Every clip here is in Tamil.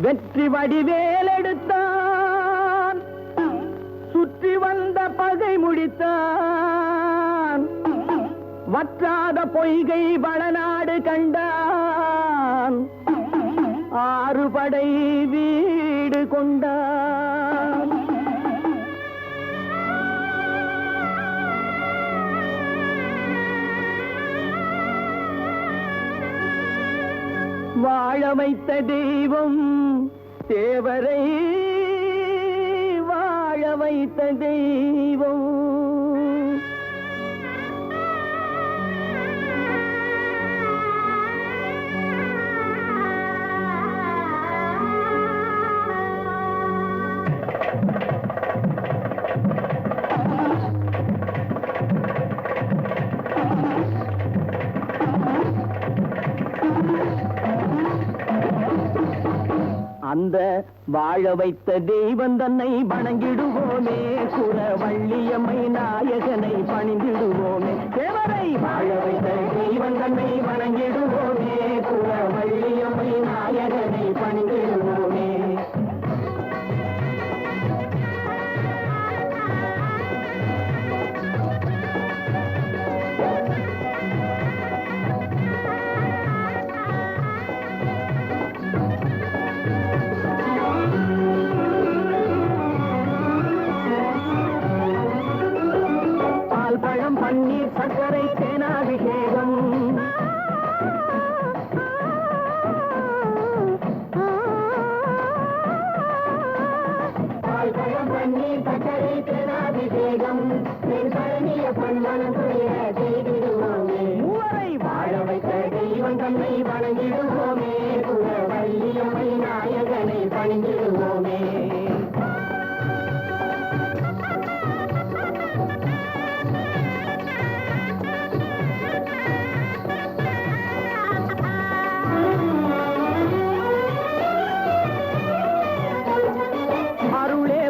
வெற்றி வடிவேலெடுத்தான், சுற்றி வந்த பகை முடித்தான், வற்றாத பொய்கை வளநாடு கண்டான், ஆறுபடை வீடு கொண்டான். வாழ வைத்த தெய்வம் தேவரை, வாழ வைத்த தெய்வம். அந்த வாழ வைத்த தெய்வம் தன்னை வணங்கிடுவோமே, குறவள்ளியம்மை நாயகனை பணிந்திடுவோமே. தேவரை வாழ வைத்த தெய்வம் தன்னை வணங்கிடுவோமே, குறவள்ளியம்மை நாயகனை பணிந்திடுவோமே. பழம் பன்னீர் சர்க்கரை தேனாபிஷேகம், பழம் பன்னீர் சர்க்கரை தேனாபிஷேகம், செய்திடுவோமே. மூவரை வாழ வைத்த தெய்வம் தன்னை வணங்கிடுவோமே, குறவள்ளியம்மை நாயகனை பணிந்திடுவோமே.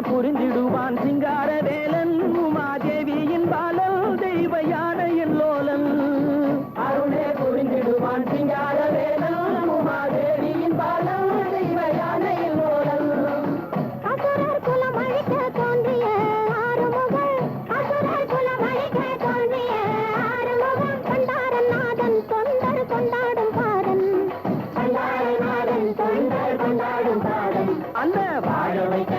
புரிந்திடுவான் சிங்கார வேலன், உமாதேவியின் பாலல் தெய்வ யானையின் லோலன். அருளே புரிந்திடுவான் சிங்கார வேலன், உமாதேவியின் பாலல் தெய்வ யானையின் லோலன். அசுரர் குலம் அழிக்க தோன்றிய ஆறுமுகன், அசுரர் குலம் அழிக்க தோன்றிய ஆறுமுகன், கொண்டாரநாதன் தொண்டர் கொண்டாடும் பாதன், கொண்டாரநாதன் தொண்டர் கொண்டாடும் பாதன். அந்த வாழ வைக்க